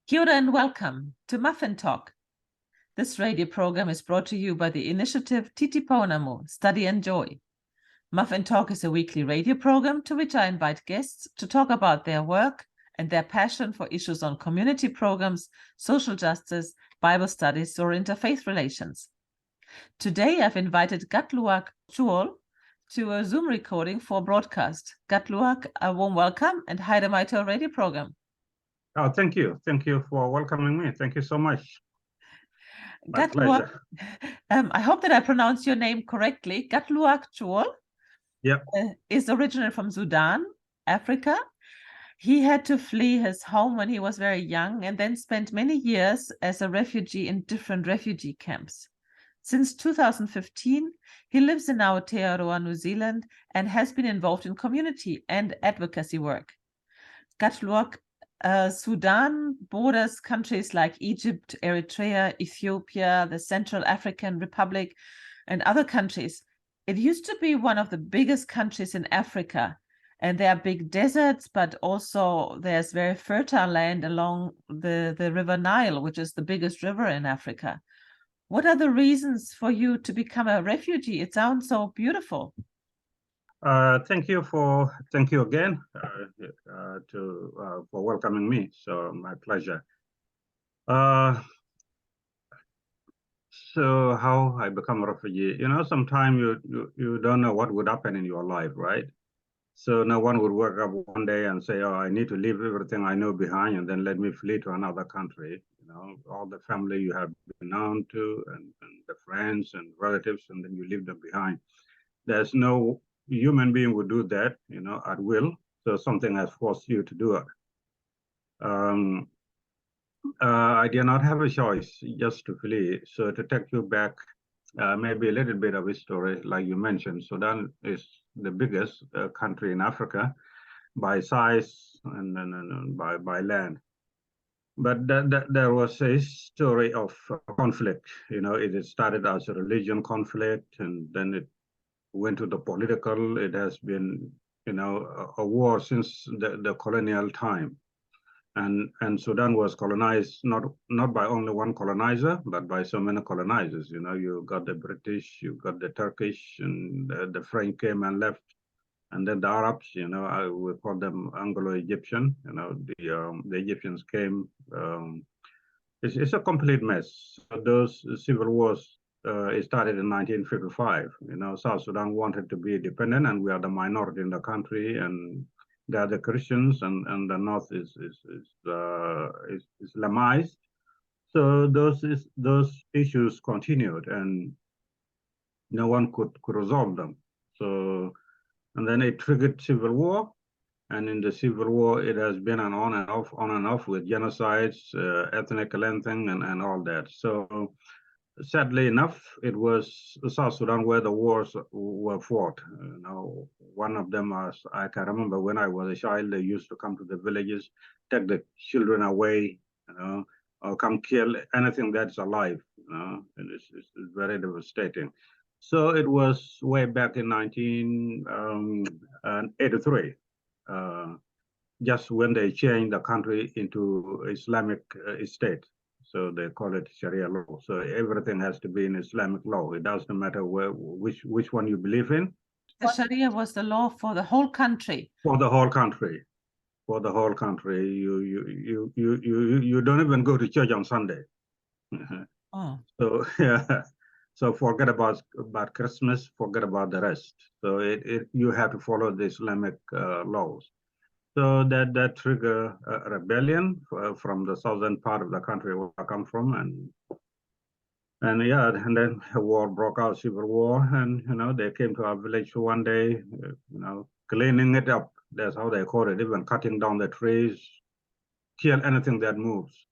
Kia ora and welcome to Muffin Talk. This radio program is brought to you by the initiative Titipounamu, Study and Joy. Muffin Talk is a weekly radio program to which I invite guests to talk about their work and their passion for issues on community programs, social justice, Bible studies, or interfaith relations. Today, I've invited Gatluak Chuol to a Zoom recording for broadcast. Gatluak, a warm welcome and hi to my radio program. Oh, thank you. Thank you for welcoming me. Thank you so much. My Gatluak, pleasure. I hope that I pronounced your name correctly. Gatluak Chuol is originally from Sudan, Africa. He had to flee his home when he was very young and then spent many years as a refugee in different refugee camps. Since 2015, he lives in Aotearoa, New Zealand, and has been involved in community and advocacy work. Gatluak, Sudan borders countries like Egypt, Eritrea, Ethiopia, the Central African Republic, and other countries. It used to be one of the biggest countries in Africa, and there are big deserts, but also there's very fertile land along the River Nile, which is the biggest river in Africa. What are the reasons for you to become a refugee? It sounds so beautiful. Thank you again for welcoming me. So my pleasure. So how I become a refugee? Sometimes you don't know what would happen in your life, right? So no one would wake up one day and say, "Oh, I need to leave everything I know behind and then let me flee to another country." All the family you have been known to and the friends and relatives, and then you leave them behind. There's no human being would do that, at will. So something has forced you to do it. I did not have a choice just to flee. So to take you back, maybe a little bit of history, like you mentioned, Sudan is the biggest country in Africa by size and by land. But there was a story of conflict. It started as a religion conflict, and then it went to the political. It has been, a war since the colonial time. And Sudan was colonized not by only one colonizer, but by so many colonizers. You got the British, you got the Turkish, and the French came and left, and then the Arabs. We call them Anglo-Egyptian. The Egyptians came. It's a complete mess. Those civil wars. It started in 1955. South Sudan wanted to be independent, and we are the minority in the country, and they are the Christians, and the north is Islamized. So those issues continued, and no one could resolve them. So, and then it triggered civil war, and in the civil war, it has been an on and off with genocides, ethnic cleansing, and all that. So sadly enough, it was South Sudan where the wars were fought. One of them, as I can remember when I was a child, they used to come to the villages, take the children away, or come kill anything that's alive. And it's very devastating. So it was way back in 1983, just when they changed the country into Islamic state. So they call it Sharia law. So everything has to be in Islamic law. It doesn't matter which one you believe in. The Sharia was the law for the whole country. For the whole country. For the whole country. You don't even go to church on Sunday. Oh. So yeah. So forget about Christmas, forget about the rest. So you have to follow the Islamic laws. So that triggered a rebellion from the southern part of the country where I come from, and then a war broke out, civil war, and they came to our village one day, cleaning it up. That's how they call it, even cutting down the trees, kill anything that moves.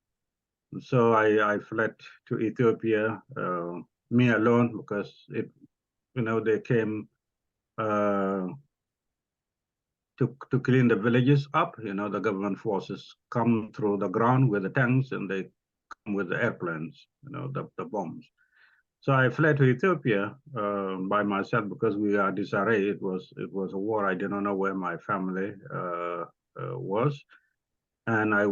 So I fled to Ethiopia, me alone, because they came. To clean the villages up. The government forces come through the ground with the tanks, and they come with the airplanes, the bombs. So I fled to Ethiopia by myself because we are disarray. It was a war. I did not know where my family was. And I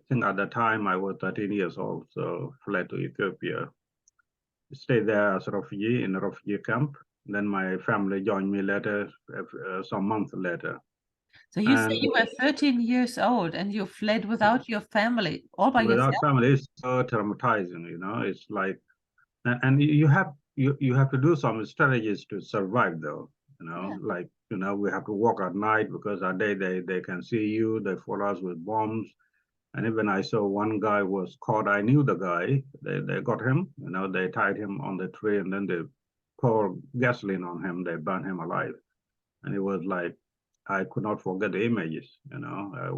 think at the time I was 13 years old, so fled to Ethiopia. Stayed there as a refugee in a refugee camp. Then my family joined me later, some months later. So you say you were 13 years old and you fled without your family, all by yourself? Without family, it's so traumatizing, you know. It's like, and you have to do some strategies to survive, though. You know, Yeah. like, you know, we have to walk at night because at day they can see you. They follow us with bombs. And even I saw one guy was caught. I knew the guy. They got him. You know, they tied him on the tree and then they poured gasoline on him. They burned him alive. And it was like, I could not forget the images. You know, I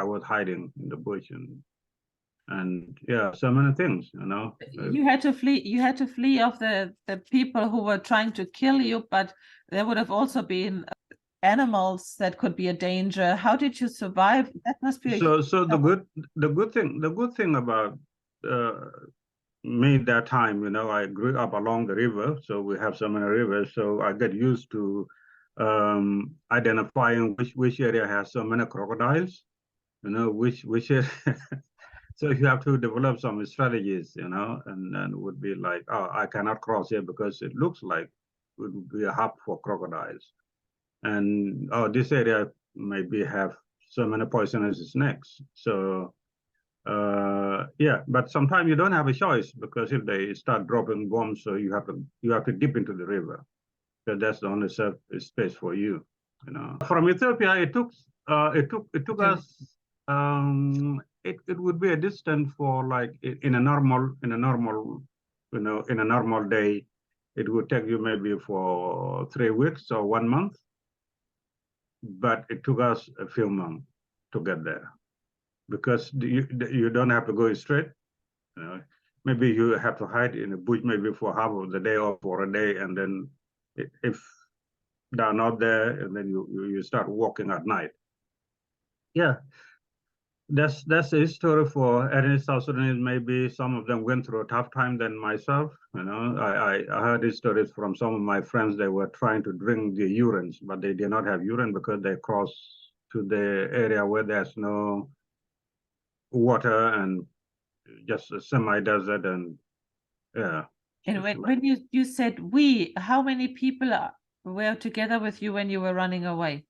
was hiding in the bush and yeah, so many things. You know, You had to flee. You had to flee of the people who were trying to kill you, but there would have also been animals that could be a danger. How did you survive? That must be a so huge so struggle. the good thing about me that time, you know, I grew up along the river, so we have so many rivers, so I get used to identifying which area has so many crocodiles, you know, which area. So you have to develop some strategies, you know, and would be like, oh, I cannot cross here because it looks like it would be a hub for crocodiles. And oh, this area maybe have so many poisonous snakes. So yeah, but sometimes you don't have a choice because if they start dropping bombs, so you have to dip into the river because that's the only safe space for you. You know, from Ethiopia, it took us it would be a distance for like in a normal in a normal day, it would take you maybe for 3 weeks or 1 month, but it took us a few months to get there because you don't have to go straight. You know, maybe you have to hide in a bush maybe for half of the day or for a day, and then if they're not there, and then you start walking at night. Yeah, that's the story for any South Sudanese. Maybe some of them went through a tough time than myself. You know, I heard these stories from some of my friends. They were trying to drink the urines, but they did not have urine because they crossed to the area where there's no water and just a semi-desert, and yeah. And when you said we, how many people were together with you when you were running away?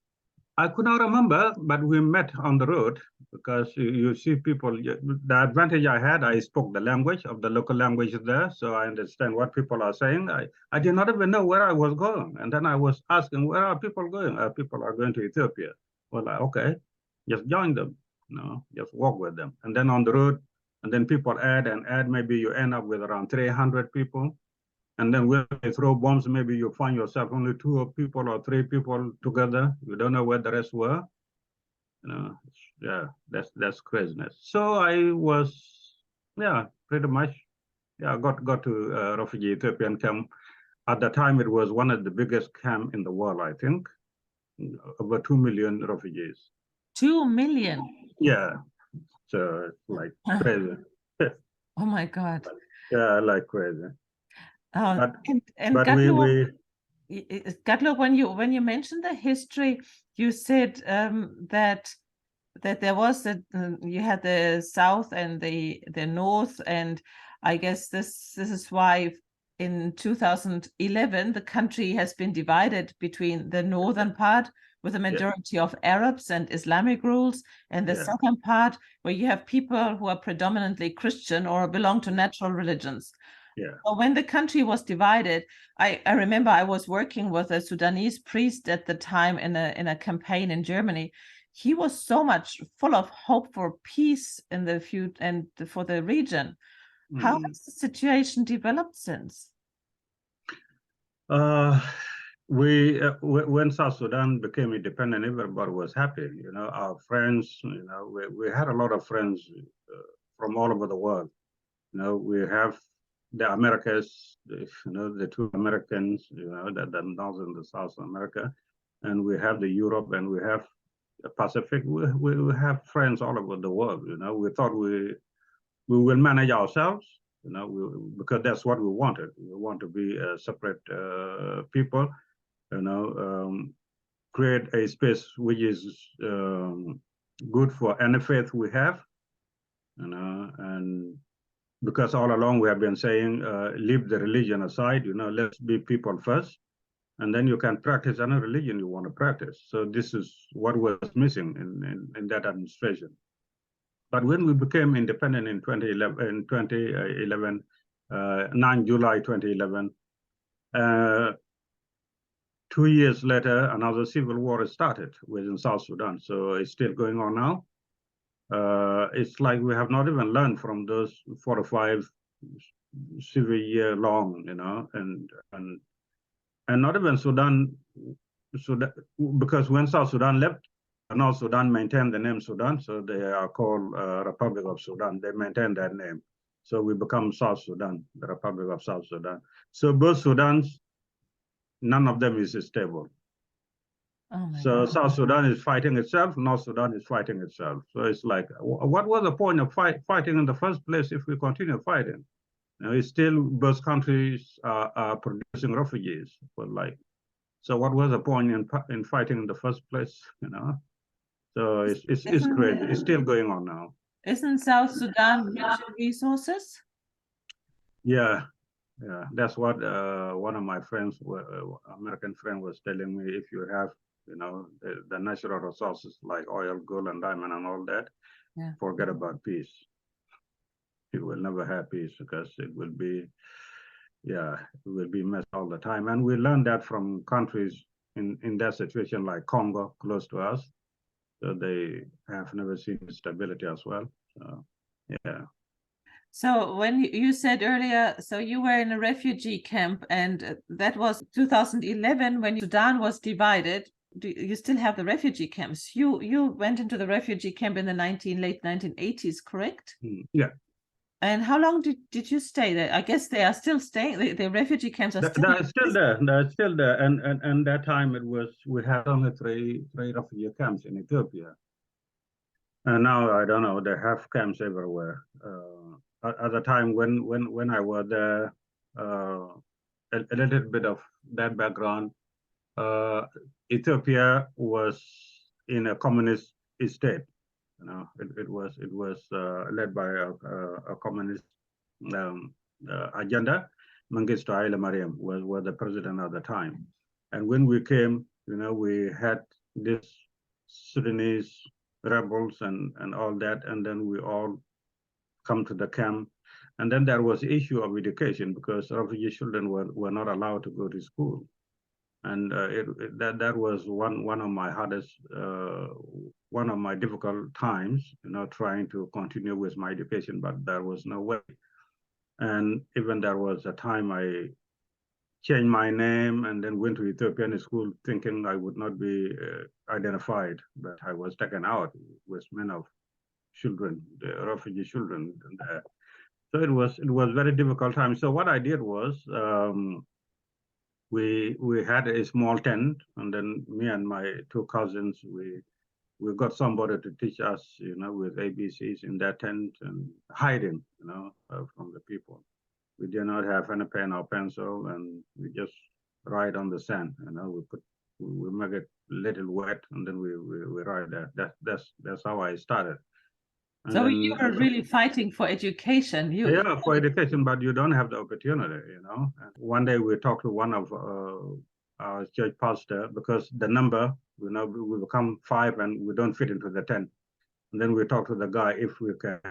I could not remember, but we met on the road because you see people. The advantage I had, I spoke the language of the local language there, so I understand what people are saying. I did not even know where I was going, and then I was asking, where are people going? People are going to Ethiopia. Well, okay, just join them, you know, just walk with them, and then on the road, and then people add and add. Maybe you end up with around 300 people. And then when they throw bombs, maybe you find yourself only two people or three people together. You don't know where the rest were. You know, yeah, that's craziness. So I was, yeah, pretty much, yeah, got to refugee Ethiopian camp. At the time, it was one of the biggest camp in the world, I think, over 2 million refugees. 2 million. Yeah, so it's like crazy. Oh my God. Yeah, like crazy. And but we Gatluak, when you mentioned the history, you said that there was you had the south and the north, and I guess this is why in 2011 the country has been divided between the northern part with a majority of Arabs and Islamic rules, and the southern part where you have people who are predominantly Christian or belong to natural religions. Yeah. So when the country was divided, I remember I was working with a Sudanese priest at the time in a campaign in Germany. He was so much full of hope for peace in the future and for the region. How has the situation developed since? When South Sudan became independent, everybody was happy. You know, our friends. You know, we had a lot of friends from all over the world. You know, we have the Americas. You know, the two Americans. You know, the North and the South America, and we have the Europe, and we have the Pacific. We have friends all over the world. You know, we thought we will manage ourselves. You know, because that's what we wanted. We want to be a separate people. You know, create a space which is good for any faith we have, you know, and because all along we have been saying, leave the religion aside, you know, let's be people first, and then you can practice any religion you want to practice. So this is what was missing in that administration. But when we became independent in 2011, 9 July 2011, 2 years later, another civil war started within South Sudan. So it's still going on now. It's like we have not even learned from those 4 or 5 civil year long, you know, and not even Sudan, because when South Sudan left, North Sudan maintained the name Sudan, so they are called Republic of Sudan. They maintain that name. So we become South Sudan, the Republic of South Sudan. So both Sudans, none of them is stable. Oh my So God. South Sudan is fighting itself, North Sudan is fighting itself. So it's like, what was the point of fighting in the first place if we continue fighting? You know, it's still both countries are producing refugees. But like, so what was the point in fighting in the first place? You know, so it's crazy. It's still going on now. Isn't South Sudan rich in resources? Yeah, that's what one of my friends, American friend, was telling me. If you have, you know, the natural resources like oil, gold, and diamond, and all that, yeah, forget about peace. You will never have peace because it will be, yeah, it will be messed all the time. And we learned that from countries in that situation like Congo, close to us. So they have never seen stability as well. So, yeah. So when you said earlier, so you were in a refugee camp, and that was 2011 when Sudan was divided. Do you still have the refugee camps? You went into the refugee camp in the late 1980s, correct? Yeah. And how long did you stay there? I guess they are still staying. The refugee camps are still. They're still there. They're still there. And that time we had only three refugee camps in Ethiopia. And now I don't know. They have camps everywhere. At the time when I was there, a little bit of that background. Ethiopia was in a communist state. You know, it was led by a communist agenda. Mengistu Haile Mariam was the president at the time, and when we came, you know, we had this Sudanese rebels and all that, and then we all come to the camp, and then there was the issue of education because refugee children were not allowed to go to school. And that was one of my hardest, one of my difficult times, you know, trying to continue with my education, but there was no way. And even there was a time I changed my name and then went to Ethiopian school thinking I would not be identified, but I was taken out with many of children, the refugee children. And, so it was very difficult time. So what I did was, we had a small tent, and then me and my 2 cousins, we got somebody to teach us, you know, with ABCs in that tent and hiding, you know, from the people. We did not have any pen or pencil, and we just write on the sand, you know. We make it a little wet, and then we write that. That's how I started. And so then, you were really fighting for education. Yeah, for education, but you don't have the opportunity, you know. And one day we talked to one of our church pastor because the number, you know, we become 5 and we don't fit into the tent. And then we talked to the guy if we can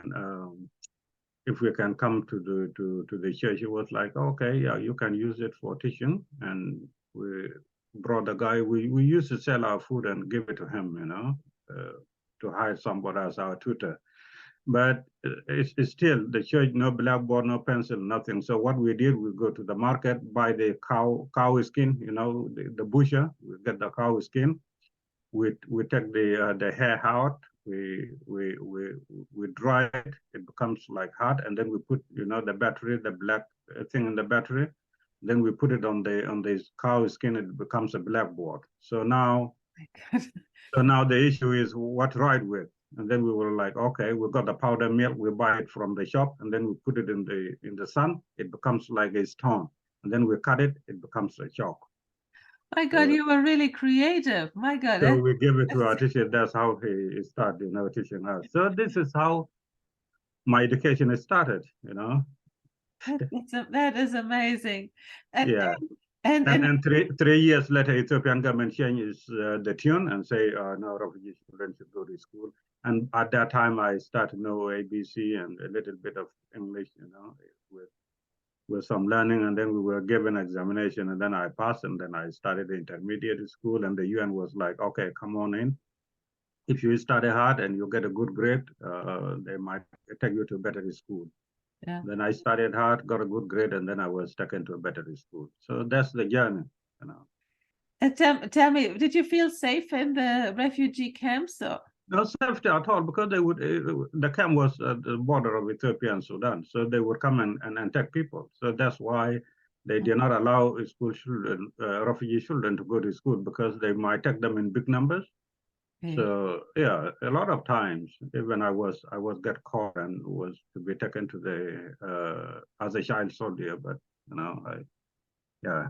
come to the church. He was like, okay, yeah, you can use it for teaching. And we brought the guy. We used to sell our food and give it to him, you know, to hire somebody as our tutor. But it's still the church, no blackboard, no pencil, nothing. So what we did, we go to the market, buy the cow skin, you know, the butcher, we get the cow skin. We take the hair out, we dry it, it becomes like hard, and then we put, you know, the battery, the black thing in the battery. Then we put it on the cow skin, it becomes a blackboard. So now, the issue is what to write with. And then we were like, okay, we got the powder milk, we buy it from the shop, and then we put it in the sun, it becomes like a stone. And then we cut it, it becomes a chalk. My God, you were really creative. My God. So we give it to our teacher. That's how he started, teaching us. So this is how my education started, That is amazing. And, Yeah. and And 3 years later, Ethiopian government changes the tune and say, no, refugee children should go to school. And at that time, I started to know ABC and a little bit of English, with some learning. And then we were given examination, and then I passed, and then I started the intermediate school. And the UN was like, okay, come on in. If you study hard and you get a good grade, they might take you to a better school. yeah. Then I studied hard, got a good grade, and then I was taken to a better school. So that's the journey, And tell me, did you feel safe in the refugee camps? Or? No safety at all, because the camp was at the border of Ethiopia and Sudan, so they would come and take people. So that's why they did not allow school children, refugee children, to go to school, because they might take them in big numbers. Okay. So yeah, a lot of times, even I was get caught and was to be taken to the as a child soldier, but I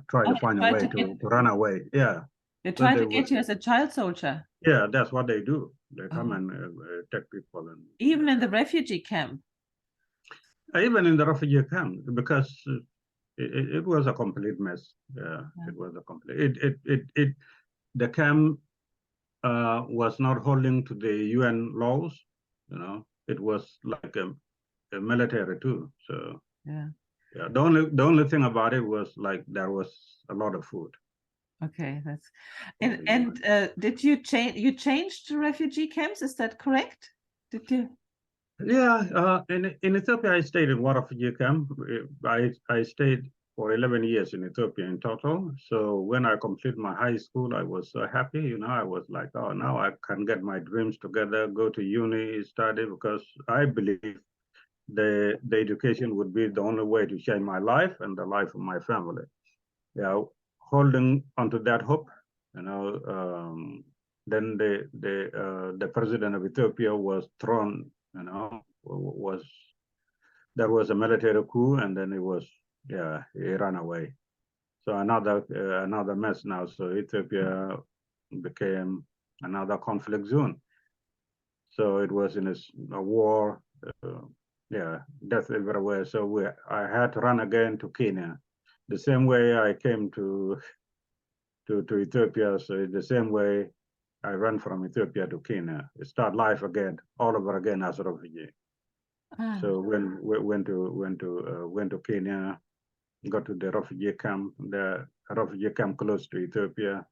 try to find a way to run away. Yeah. They try to get you as a child soldier. Yeah, that's what they do. They come and take people. And even in the refugee camp? Even in the refugee camp, because it was a complete mess. Yeah, it was a complete. The camp was not holding to the UN laws. It was like a military too. So yeah, the only thing about it was like there was a lot of food. Okay, that's and did you change? You changed to refugee camps? Is that correct? Did you? Yeah, in Ethiopia, I stayed in one refugee camp. I stayed for 11 years in Ethiopia in total. So when I completed my high school, I was so happy. I was like, oh, now I can get my dreams together, go to uni, study, because I believe the education would be the only way to change my life and the life of my family. Yeah, holding onto that hope, then the president of Ethiopia was thrown, there was a military coup, and then he ran away. So another mess now. So Ethiopia became another conflict zone. So it was in a war, death everywhere. So I had to run again to Kenya, the same way I came to Ethiopia. So the same way I ran from Ethiopia to Kenya, start life again, all over again as a refugee. So when we went to Kenya, got to the refugee camp close to Ethiopia.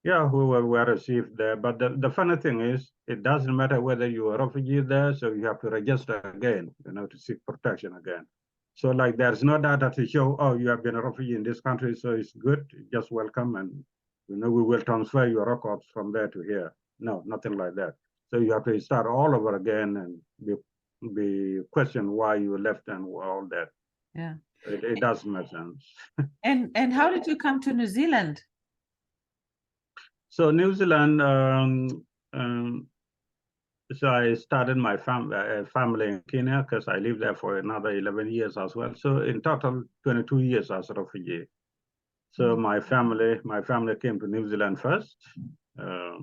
Yeah, we were received there. But the funny thing is, it doesn't matter whether you are a refugee there, so you have to register again, to seek protection again. So like there's no data to show, oh, you have been a refugee in this country, so it's good, just welcome, and we will transfer your records from there to here. No, nothing like that. So you have to start all over again and be questioned why you left and all that. Yeah, it doesn't make sense. And how did you come to New Zealand? So New Zealand, so I started my family in Kenya, because I lived there for another 11 years as well. So in total, 22 years as a refugee. So my family came to New Zealand first. I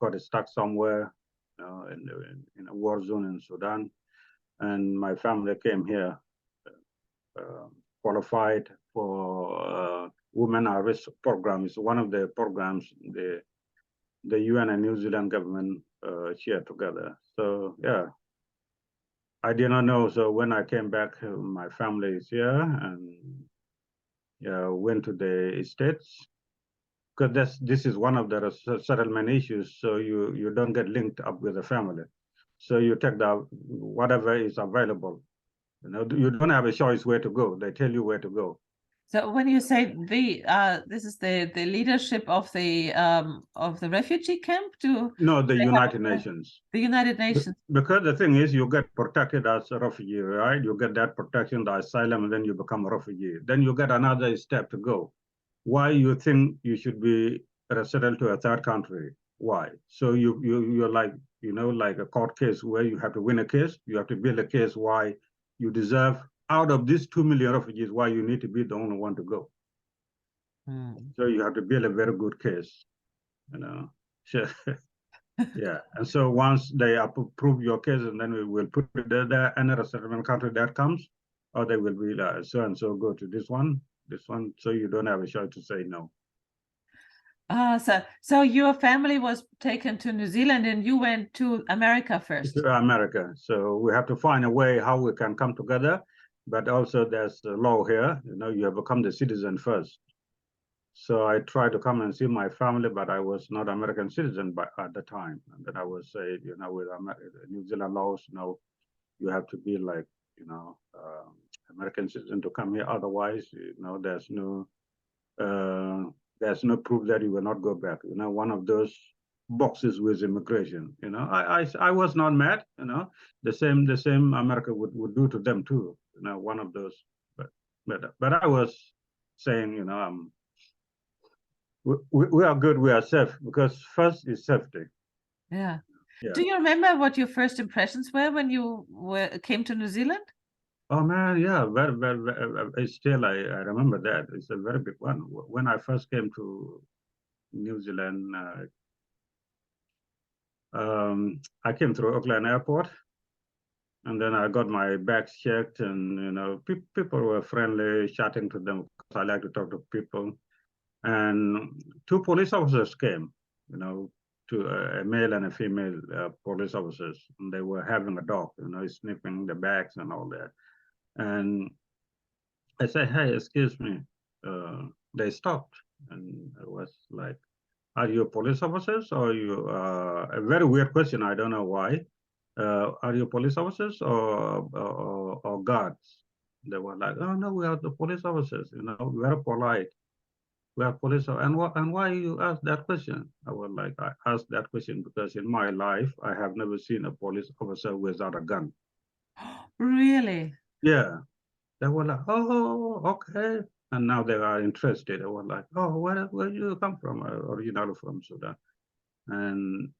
got stuck somewhere, in a war zone in Sudan, and my family came here, qualified for women at risk program. It's one of the programs the UN and New Zealand government share together. So yeah, I did not know. So when I came back, my family is here, and went to the States, because this is one of the settlement issues. So you don't get linked up with the family. So you take whatever is available. You don't have a choice where to go. They tell you where to go. So when you say this is the leadership of the refugee camp No, the United Nations. The United Nations. Because the thing is, you get protected as a refugee, right? You get that protection, the asylum, and then you become a refugee. Then you get another step to go. Why you think you should be resettled to a third country? Why? So you're like, like a court case where you have to win a case. You have to build a case why you deserve, out of these 2 million refugees, why you need to be the only one to go. So you have to build a very good case, you know. So, yeah, and so once they approve your case, and then we will put it there, any resettlement country that comes, or they will be like, so and so go to this one, so you don't have a choice to say no. So your family was taken to New Zealand and you went to America first. To America. So we have to find a way how we can come together, but also there's a law here, you know, you have become the citizen first. So I tried to come and see my family, but I was not American citizen at the time. And then I was saying, you know, with New Zealand laws, you know, you have to be like, you know, American citizen to come here. Otherwise, you know, there's no proof that you will not go back. You know, one of those boxes with immigration. You know, I was not mad. You know, the same America would do to them too. You know, one of those. But I was saying, you know, we are good, we are safe, because first is safety. Yeah. Do you remember what your first impressions were when you came to New Zealand? Oh man, yeah, very, still I remember that. It's a very big one. When I first came to New Zealand, I came through Auckland Airport, and then I got my bags checked, and you know, people were friendly, chatting to them, because I like to talk to people. And two police officers came, you know, to a male and a female police officers, and they were having a dog, you know, sniffing the bags and all that. And I said, hey, excuse me. They stopped, and I was like, are you police officers, or you? A very weird question. I don't know why. Are you police officers or guards? They were like, oh no, we are the police officers. You know, very polite. We are police, and why you ask that question? I was like, I asked that question because in my life I have never seen a police officer without a gun. Really? Yeah. They were like, oh, okay. And now they are interested. They were like, oh, where do you come from? Originally from Sudan. And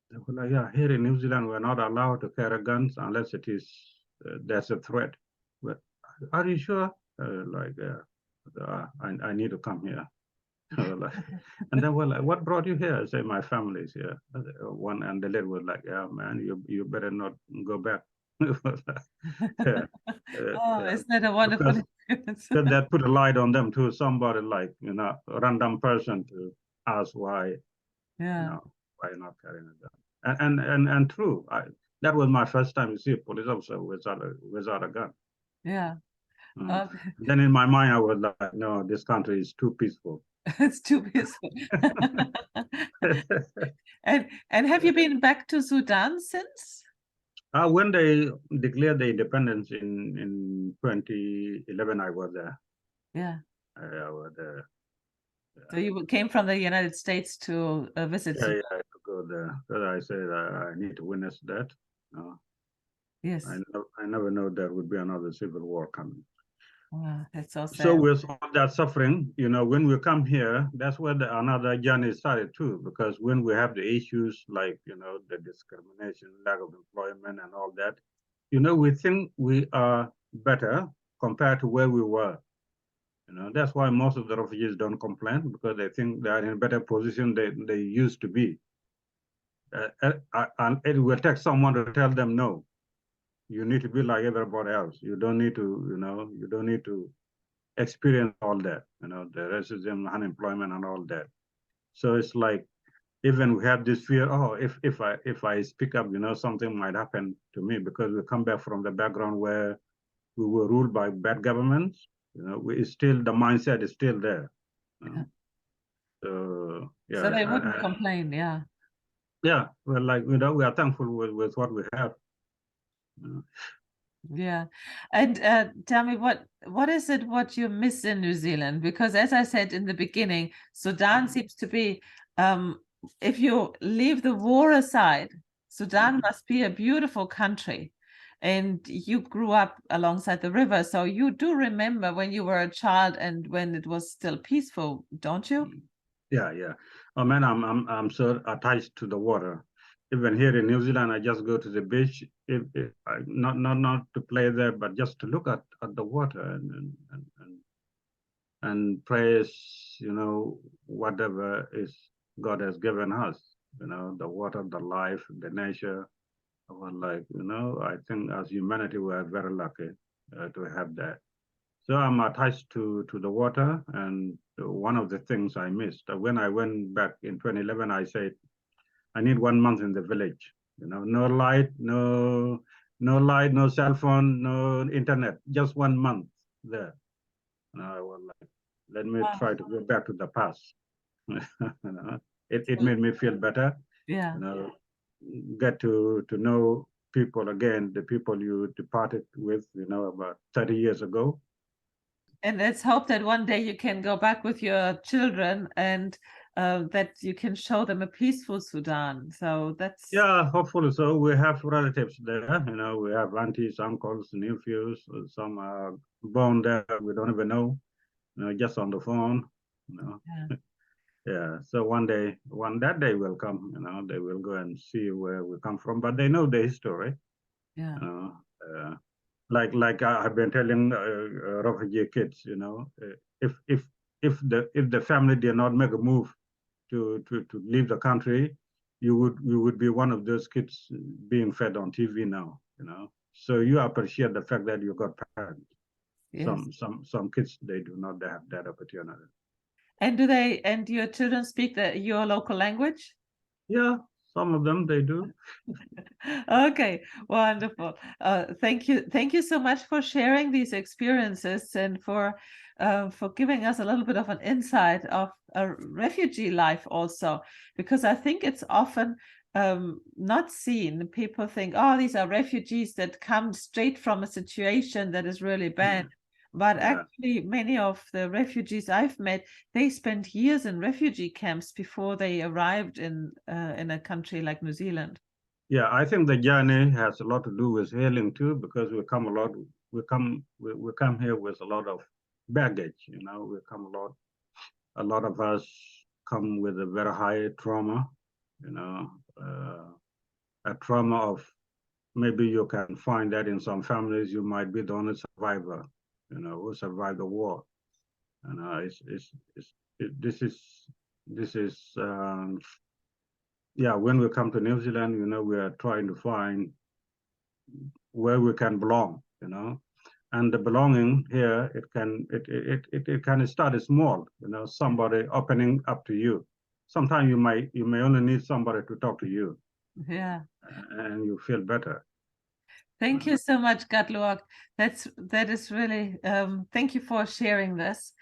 they were like, yeah, here in New Zealand, we're not allowed to carry guns unless it is, there's a threat. But are you sure? I need to come here. And then we're like, what brought you here? I say, my family is here. One, and the lady was like, yeah, man, you better not go back. Isn't that a wonderful experience? Because that put a light on them too. Somebody like, you know, a random person to ask why, yeah, you know, why not carrying a gun. And true, that was my first time to see a police officer without a gun. Yeah. Then in my mind, I was like, no, this country is too peaceful. It's too peaceful. And have you been back to Sudan since? When they declared the independence in 2011, I was there. Yeah. I was there. So you came from the United States to visit Sudan? Yeah, to go there. Because I said I need to witness that. Yes. I never know there would be another civil war coming. Wow, that's so sad. So with all that suffering, you know, when we come here, that's where another journey started too. Because when we have the issues like, you know, the discrimination, lack of employment and all that, you know, we think we are better compared to where we were. You know, that's why most of the refugees don't complain, because they think they are in a better position than they used to be. And it will take someone to tell them, no, you need to be like everybody else. You don't need to, you know, you don't need to experience all that, you know, the racism, unemployment, and all that. So it's like, even we have this fear, oh, if I speak up, you know, something might happen to me, because we come back from the background where we were ruled by bad governments. You know, the mindset is still there. Yeah. So yeah. So they wouldn't complain, yeah. Yeah, well, like, you know, we are thankful with what we have. Yeah. And tell me, what is it what you miss in New Zealand? Because as I said in the beginning, Sudan seems to be, if you leave the war aside, Sudan must be a beautiful country. And you grew up alongside the river, so you do remember when you were a child and when it was still peaceful, don't you? Yeah, yeah. Oh man, I'm so attached to the water. Even here in New Zealand, I just go to the beach, if not to play there, but just to look at the water and praise, whatever is God has given us, the water, the life, the nature. I think as humanity, we are very lucky to have that. So I'm attached to the water, and one of the things I missed when I went back in 2011, I said I need 1 month in the village. No light, no cell phone, no internet, just 1 month there. And I was like, let me try to go back to the past. It made me feel better. Yeah. Get to know people again, the people you departed with, about 30 years ago. And let's hope that one day you can go back with your children and that you can show them a peaceful Sudan. So that's... Yeah, hopefully so. We have relatives there, we have aunties, uncles, nephews, some are born there, we don't even know, just on the phone, Yeah. Yeah, so that day will come, they will go and see where we come from, but they know the history. Yeah. Like I've been telling refugee kids, if the family did not make a move to leave the country, you would be one of those kids being fed on TV now, So you appreciate the fact that you got parents. Yes. Some kids, they do not have that opportunity. And your children speak your local language? Yeah, some of them they do. Okay, wonderful. Thank you so much for sharing these experiences and for giving us a little bit of an insight of a refugee life also, because I think it's often not seen. People think, oh, these are refugees that come straight from a situation that is really bad. But actually, many of the refugees I've met, they spent years in refugee camps before they arrived in a country like New Zealand. Yeah, I think the journey has a lot to do with healing too, because we come here with a lot of baggage. A lot of us come with a very high trauma. A trauma of, maybe you can find that in some families you might be the only survivor, who survived the war. This is when we come to New Zealand, we are trying to find where we can belong, and the belonging here, it can start small, somebody opening up to you. Sometimes you may only need somebody to talk to you. Yeah. And you feel better. Thank you so much, Gatluak. That is really, thank you for sharing this.